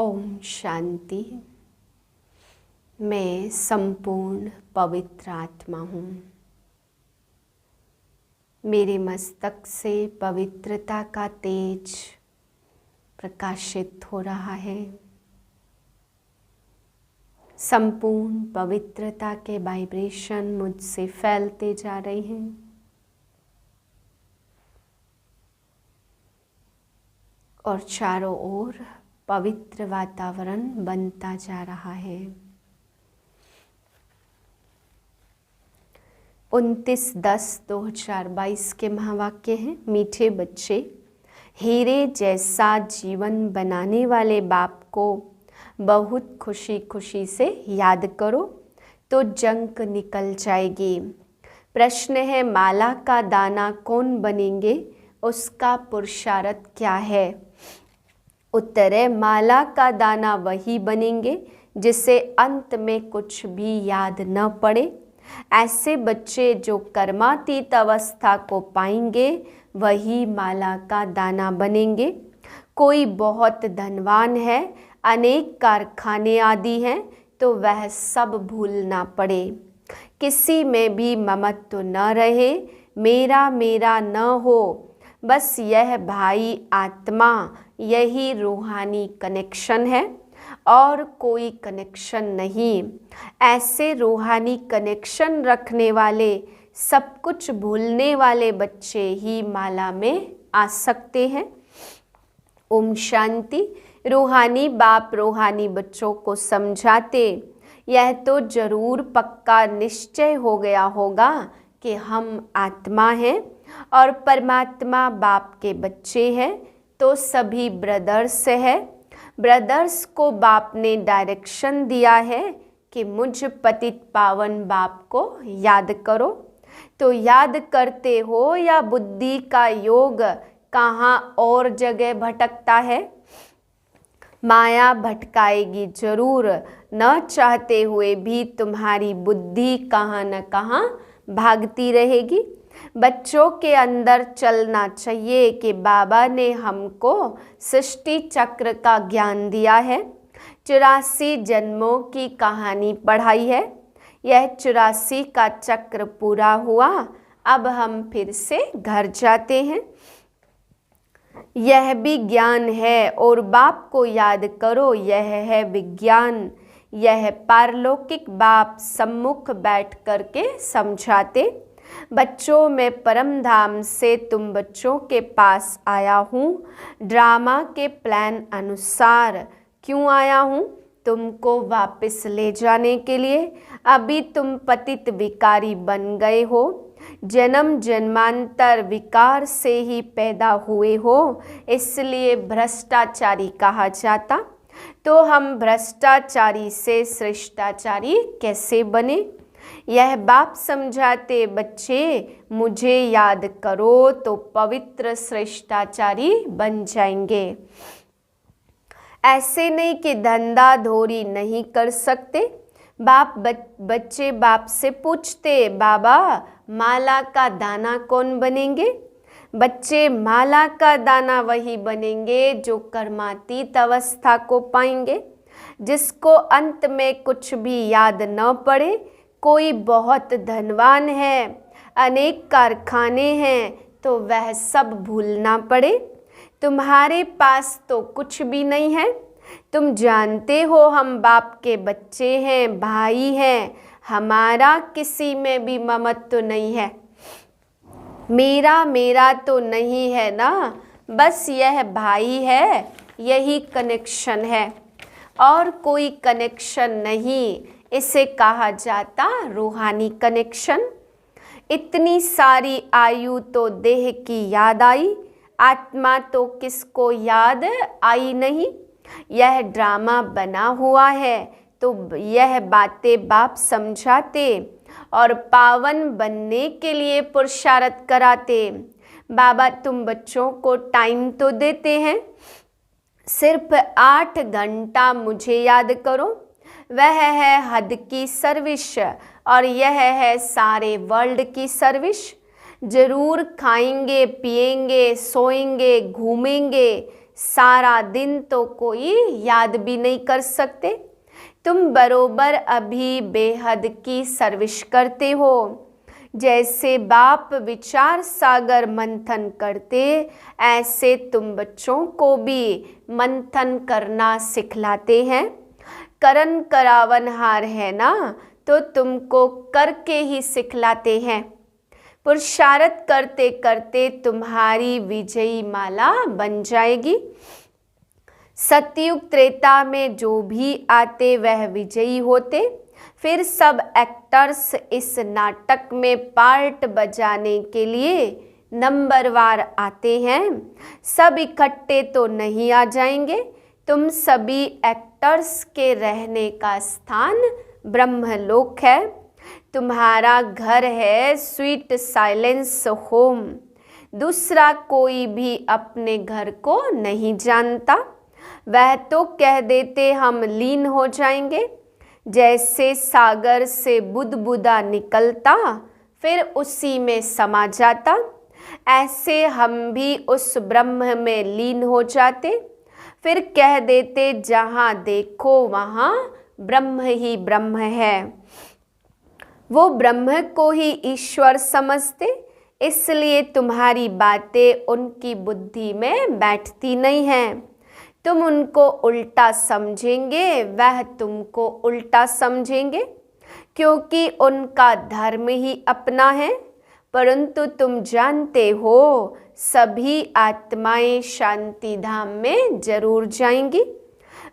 ओम शांति। मैं संपूर्ण पवित्र आत्मा हूँ। मेरे मस्तक से पवित्रता का तेज प्रकाशित हो रहा है। संपूर्ण पवित्रता के वाइब्रेशन मुझसे फैलते जा रहे हैं। और चारों ओर पवित्र वातावरण बनता जा रहा है। 29/10/2022 के महावाक्य हैं। मीठे बच्चे, हीरे जैसा जीवन बनाने वाले बाप को बहुत खुशी खुशी से याद करो तो जंक निकल जाएगी। प्रश्न है, माला का दाना कौन बनेंगे, उसका पुरुषार्थ क्या है? उत्तर है, माला का दाना वही बनेंगे जिसे अंत में कुछ भी याद न पड़े। ऐसे बच्चे जो कर्मातीत अवस्था को पाएंगे वही माला का दाना बनेंगे। कोई बहुत धनवान है, अनेक कारखाने आदि हैं, तो वह सब भूलना पड़े। किसी में भी ममत्व न रहे, मेरा मेरा न हो। बस यह भाई आत्मा, यही रूहानी कनेक्शन है और कोई कनेक्शन नहीं। ऐसे रूहानी कनेक्शन रखने वाले, सब कुछ भूलने वाले बच्चे ही माला में आ सकते हैं। ओम शांति। रूहानी बाप रूहानी बच्चों को समझाते, यह तो जरूर पक्का निश्चय हो गया होगा कि हम आत्मा हैं और परमात्मा बाप के बच्चे हैं, तो सभी ब्रदर्स है। ब्रदर्स को बाप ने डायरेक्शन दिया है कि मुझ पतित पावन बाप को याद करो। तो याद करते हो या बुद्धि का योग कहाँ और जगह भटकता है? माया भटकाएगी जरूर, न चाहते हुए भी तुम्हारी बुद्धि कहाँ न कहाँ भागती रहेगी। बच्चों के अंदर चलना चाहिए कि बाबा ने हमको सृष्टि चक्र का ज्ञान दिया है। 84 जन्मों की कहानी पढ़ाई है। यह 84 का चक्र पूरा हुआ, अब हम फिर से घर जाते हैं। यह भी ज्ञान है और बाप को याद करो, यह है विज्ञान। यह पारलौकिक बाप सम्मुख बैठ करके समझाते। बच्चों में परम धाम से तुम बच्चों के पास आया हूँ। ड्रामा के प्लान अनुसार क्यों आया हूँ? तुमको वापस ले जाने के लिए। अभी तुम पतित विकारी बन गए हो, जन्म जन्मांतर विकार से ही पैदा हुए हो, इसलिए भ्रष्टाचारी कहा जाता। तो हम भ्रष्टाचारी से श्रेष्ठाचारी कैसे बने? यह बाप समझाते, बच्चे मुझे याद करो तो पवित्र श्रेष्ठाचारी बन जाएंगे। ऐसे नहीं कि धंधा धोरी नहीं कर सकते। बच्चे बाप से पूछते, बाबा माला का दाना कौन बनेंगे? बच्चे माला का दाना वही बनेंगे जो कर्मातीत अवस्था को पाएंगे, जिसको अंत में कुछ भी याद न पड़े। कोई बहुत धनवान है, अनेक कारखाने हैं, तो वह सब भूलना पड़े। तुम्हारे पास तो कुछ भी नहीं है। तुम जानते हो हम बाप के बच्चे हैं, भाई हैं, हमारा किसी में भी ममत्व नहीं है। मेरा मेरा तो नहीं है ना, बस यह भाई है, यही कनेक्शन है और कोई कनेक्शन नहीं। इसे कहा जाता रूहानी कनेक्शन। इतनी सारी आयु तो देह की याद आई, आत्मा तो किसको याद आई नहीं। यह ड्रामा बना हुआ है, तो यह बातें बाप समझाते और पावन बनने के लिए पुरुषार्थ कराते। बाबा तुम बच्चों को टाइम तो देते हैं, सिर्फ 8 घंटा मुझे याद करो। वह है हद की सर्विस और यह है सारे वर्ल्ड की सर्विस। जरूर खाएंगे, पिएंगे, सोएंगे, घूमेंगे, सारा दिन तो कोई याद भी नहीं कर सकते। तुम बरोबर अभी बेहद की सर्विस करते हो। जैसे बाप विचार सागर मंथन करते, ऐसे तुम बच्चों को भी मंथन करना सिखलाते हैं। करन करावनहार है ना, तो तुमको करके ही सिखलाते हैं। पुरुषार्थ करते करते तुम्हारी विजयी माला बन जाएगी। सतयुग त्रेता में जो भी आते वह विजयी होते। फिर सब एक्टर्स इस नाटक में पार्ट बजाने के लिए नंबरवार आते हैं। सब इकट्ठे तो नहीं आ जाएंगे। तुम सभी एक्टर्स के रहने का स्थान ब्रह्मलोक है। तुम्हारा घर है स्वीट साइलेंस होम। दूसरा कोई भी अपने घर को नहीं जानता। वह तो कह देते हम लीन हो जाएंगे। जैसे सागर से बुदबुदा निकलता फिर उसी में समा जाता, ऐसे हम भी उस ब्रह्म में लीन हो जाते। फिर कह देते जहाँ देखो वहाँ ब्रह्म ही ब्रह्म है। वो ब्रह्म को ही ईश्वर समझते, इसलिए तुम्हारी बातें उनकी बुद्धि में बैठती नहीं हैं। तुम उनको उल्टा समझेंगे, वह तुमको उल्टा समझेंगे, क्योंकि उनका धर्म ही अपना है। परंतु तुम जानते हो सभी आत्माएं शांति धाम में जरूर जाएंगी।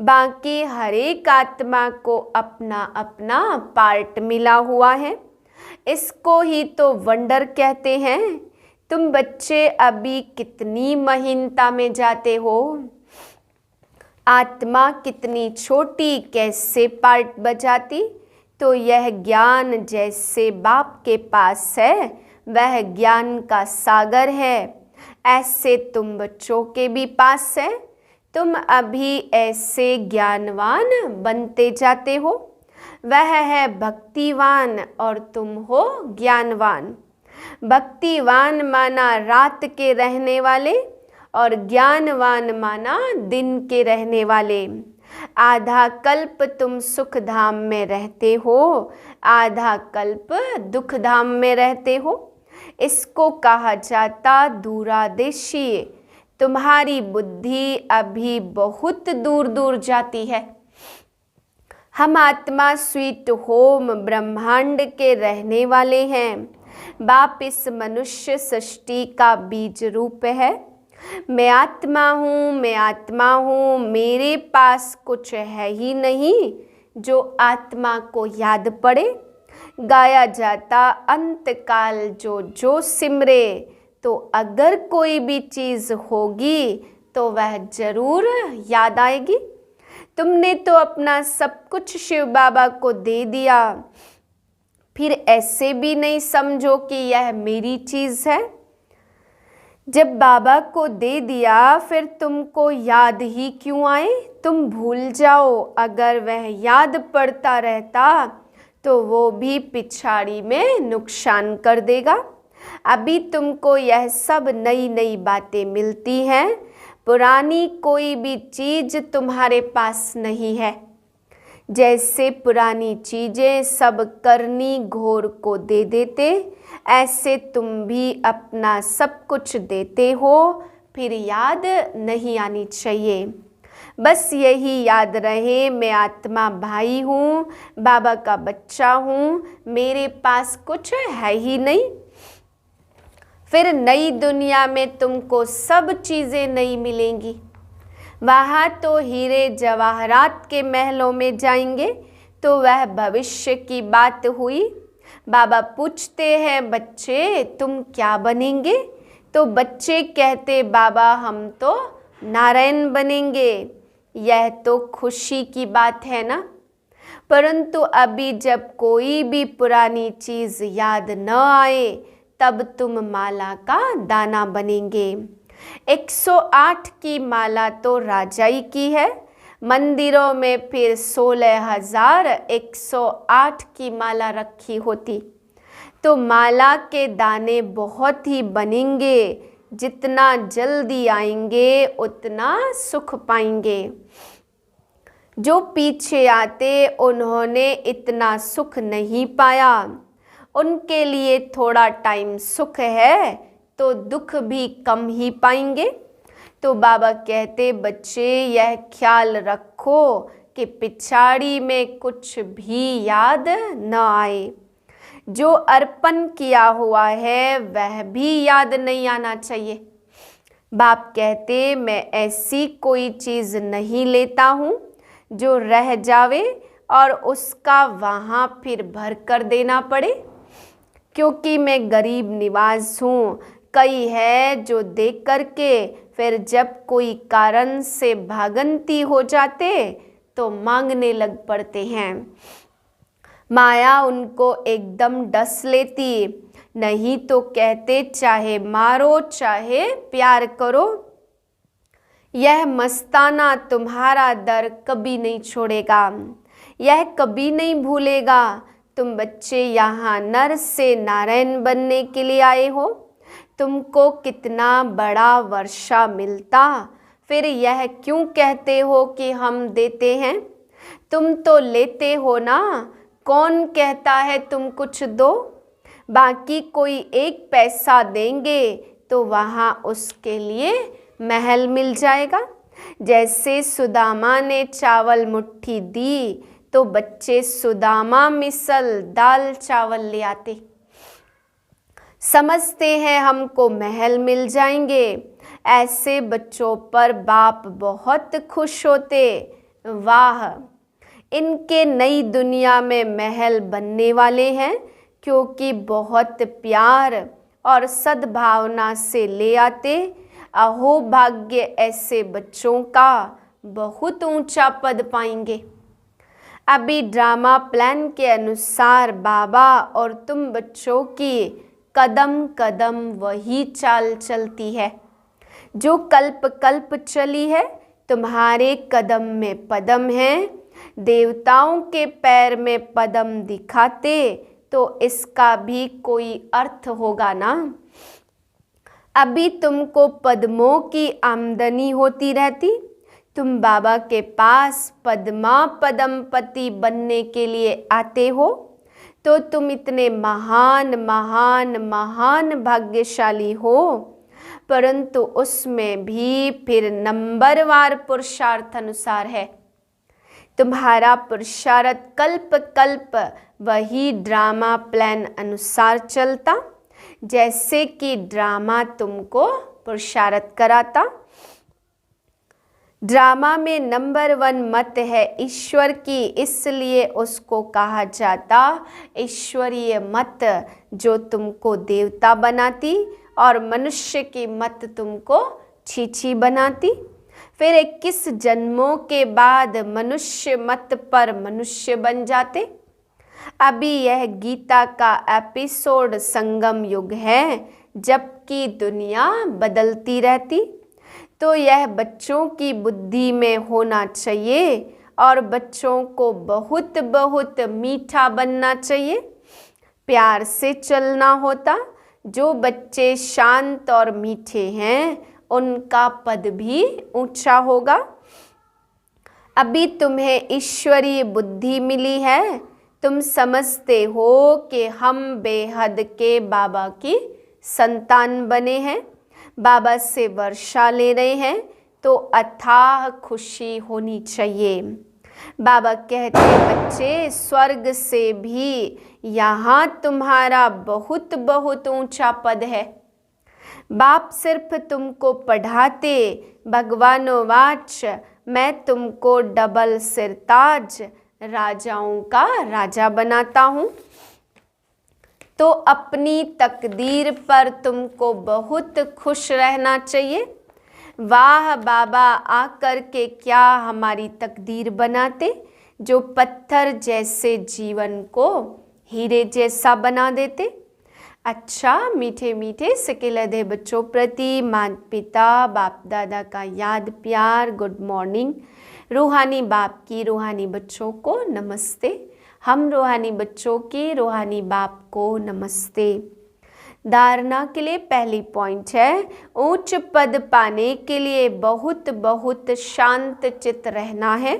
बाकी हर एक आत्मा को अपना अपना पार्ट मिला हुआ है। इसको ही तो वंडर कहते हैं। तुम बच्चे अभी कितनी महीनता में जाते हो। आत्मा कितनी छोटी कैसे पार्ट बजाती। तो यह ज्ञान जैसे बाप के पास है, वह ज्ञान का सागर है, ऐसे तुम बच्चों के भी पास है। तुम अभी ऐसे ज्ञानवान बनते जाते हो। वह है भक्तिवान और तुम हो ज्ञानवान। भक्तिवान माना रात के रहने वाले और ज्ञानवान माना दिन के रहने वाले। आधा कल्प तुम सुख धाम में रहते हो, आधा कल्प दुख धाम में रहते हो। इसको कहा जाता दूरादेशी। तुम्हारी बुद्धि अभी बहुत दूर दूर जाती है। हम आत्मा स्वीट होम ब्रह्मांड के रहने वाले हैं। बाप इस मनुष्य सृष्टि का बीज रूप है। मैं आत्मा हूँ, मैं आत्मा हूँ, मेरे पास कुछ है ही नहीं जो आत्मा को याद पड़े। गाया जाता अंत काल जो जो सिमरे, तो अगर कोई भी चीज़ होगी तो वह जरूर याद आएगी। तुमने तो अपना सब कुछ शिव बाबा को दे दिया, फिर ऐसे भी नहीं समझो कि यह मेरी चीज़ है। जब बाबा को दे दिया फिर तुमको याद ही क्यों आए। तुम भूल जाओ। अगर वह याद पड़ता रहता तो वो भी पिछाड़ी में नुकसान कर देगा। अभी तुमको यह सब नई नई बातें मिलती हैं। पुरानी कोई भी चीज़ तुम्हारे पास नहीं है। जैसे पुरानी चीज़ें सब करनी घोर को दे देते, ऐसे तुम भी अपना सब कुछ देते हो, फिर याद नहीं आनी चाहिए। बस यही याद रहे, मैं आत्मा भाई हूँ, बाबा का बच्चा हूँ, मेरे पास कुछ है ही नहीं। फिर नई दुनिया में तुमको सब चीज़ें नहीं मिलेंगी। वहाँ तो हीरे जवाहरात के महलों में जाएंगे। तो वह भविष्य की बात हुई। बाबा पूछते हैं बच्चे तुम क्या बनेंगे। तो बच्चे कहते बाबा हम तो नारायण बनेंगे। यह तो खुशी की बात है ना। परंतु अभी जब कोई भी पुरानी चीज़ याद न आए तब तुम माला का दाना बनेंगे। 108 की माला तो राजाई की है। मंदिरों में फिर 16,108 की माला रखी होती। तो माला के दाने बहुत ही बनेंगे जितना जल्दी आएंगे उतना सुख पाएंगे। जो पीछे आते उन्होंने इतना सुख नहीं पाया, उनके लिए थोड़ा टाइम सुख है तो दुख भी कम ही पाएंगे। तो बाबा कहते बच्चे यह ख्याल रखो कि पिछाड़ी में कुछ भी याद न आए। जो अर्पण किया हुआ है वह भी याद नहीं आना चाहिए। बाप कहते मैं ऐसी कोई चीज़ नहीं लेता हूँ जो रह जावे और उसका वहाँ फिर भर कर देना पड़े, क्योंकि मैं गरीब निवाज हूँ। कई है जो देख करके फिर जब कोई कारण से भागंती हो जाते तो मांगने लग पड़ते हैं। माया उनको एकदम डस लेती, नहीं तो कहते चाहे मारो चाहे प्यार करो, यह मस्ताना तुम्हारा दर कभी नहीं छोड़ेगा, यह कभी नहीं भूलेगा। तुम बच्चे यहाँ नर से नारायण बनने के लिए आए हो। तुमको कितना बड़ा वर्षा मिलता, फिर यह क्यों कहते हो कि हम देते हैं? तुम तो लेते हो ना। कौन कहता है तुम कुछ दो? बाकी कोई एक पैसा देंगे तो वहाँ उसके लिए महल मिल जाएगा। जैसे सुदामा ने चावल मुट्ठी दी तो बच्चे सुदामा मिसल दाल चावल ले आते। समझते हैं हमको महल मिल जाएंगे। ऐसे बच्चों पर बाप बहुत खुश होते। वाह, इनके नई दुनिया में महल बनने वाले हैं, क्योंकि बहुत प्यार और सद्भावना से ले आते। अहो भाग्य, ऐसे बच्चों का बहुत ऊंचा पद पाएंगे। अभी ड्रामा प्लान के अनुसार बाबा और तुम बच्चों की कदम कदम वही चाल चलती है जो कल्प कल्प चली है। तुम्हारे कदम में पदम है, देवताओं के पैर में पदम दिखाते तो इसका भी कोई अर्थ होगा ना। अभी तुमको पद्मों की आमदनी होती रहती, तुम बाबा के पास पद्मा पदमपति बनने के लिए आते हो, तो तुम इतने महान महान महान भाग्यशाली हो। परंतु उसमें भी फिर नंबरवार पुरुषार्थ अनुसार है। तुम्हारा पुरुषार्थ कल्प कल्प वही ड्रामा प्लान अनुसार चलता, जैसे कि ड्रामा तुमको पुरुषार्थ कराता। ड्रामा में नंबर 1 मत है ईश्वर की, इसलिए उसको कहा जाता ईश्वरीय मत, जो तुमको देवता बनाती और मनुष्य की मत तुमको छीछी बनाती। फिर 21 जन्मों के बाद मनुष्य मत पर मनुष्य बन जाते। अभी यह गीता का एपिसोड संगम युग है, जबकि दुनिया बदलती रहती। तो यह बच्चों की बुद्धि में होना चाहिए और बच्चों को बहुत बहुत मीठा बनना चाहिए, प्यार से चलना होता। जो बच्चे शांत और मीठे हैं उनका पद भी ऊंचा होगा। अभी तुम्हें ईश्वरीय बुद्धि मिली है, तुम समझते हो कि हम बेहद के बाबा की संतान बने हैं, बाबा से वर्षा ले रहे हैं, तो अथाह खुशी होनी चाहिए। बाबा कहते बच्चे स्वर्ग से भी यहाँ तुम्हारा बहुत बहुत ऊंचा पद है। बाप सिर्फ तुमको पढ़ाते, भगवानोवाच मैं तुमको डबल सिरताज राजाओं का राजा बनाता हूँ। तो अपनी तकदीर पर तुमको बहुत खुश रहना चाहिए। वाह बाबा आकर के क्या हमारी तकदीर बनाते, जो पत्थर जैसे जीवन को हीरे जैसा बना देते। अच्छा मीठे मीठे सिकिलधे बच्चों प्रति माता पिता बाप दादा का याद प्यार, गुड मॉर्निंग। रूहानी बाप की रूहानी बच्चों को नमस्ते। हम रूहानी बच्चों की रूहानी बाप को नमस्ते। धारणा के लिए पहली पॉइंट है, उच्च पद पाने के लिए बहुत बहुत शांत चित्त रहना है,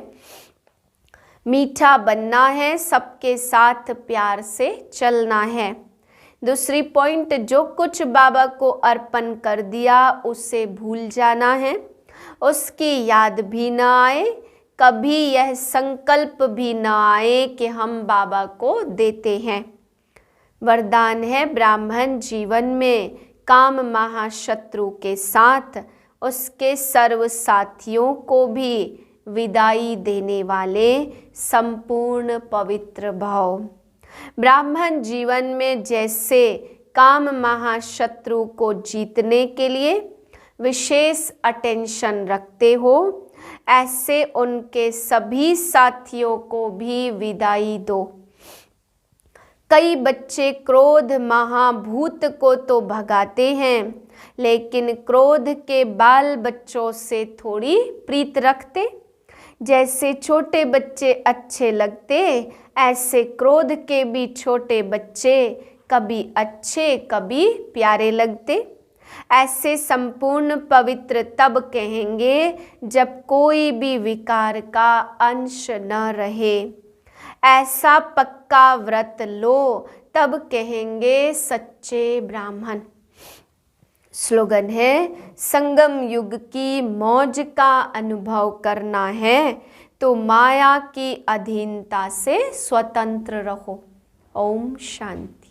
मीठा बनना है, सबके साथ प्यार से चलना है। दूसरी पॉइंट, जो कुछ बाबा को अर्पण कर दिया उसे भूल जाना है, उसकी याद भी न आए, कभी यह संकल्प भी न आए कि हम बाबा को देते हैं। वरदान है, ब्राह्मण जीवन में काम महाशत्रु के साथ उसके सर्व साथियों को भी विदाई देने वाले संपूर्ण पवित्र भाव। ब्राह्मण जीवन में जैसे काम महाशत्रु को जीतने के लिए विशेष अटेंशन रखते हो, ऐसे उनके सभी साथियों को भी विदाई दो। कई बच्चे क्रोध महाभूत को तो भगाते हैं, लेकिन क्रोध के बाल बच्चों से थोड़ी प्रीत रखते। जैसे छोटे बच्चे अच्छे लगते, ऐसे क्रोध के भी छोटे बच्चे कभी अच्छे कभी प्यारे लगते। ऐसे संपूर्ण पवित्र तब कहेंगे जब कोई भी विकार का अंश न रहे। ऐसा पक्का व्रत लो, तब कहेंगे सच्चे ब्राह्मण। स्लोगन है, संगम युग की मौज का अनुभव करना है तो माया की अधीनता से स्वतंत्र रहो। ओम शांति।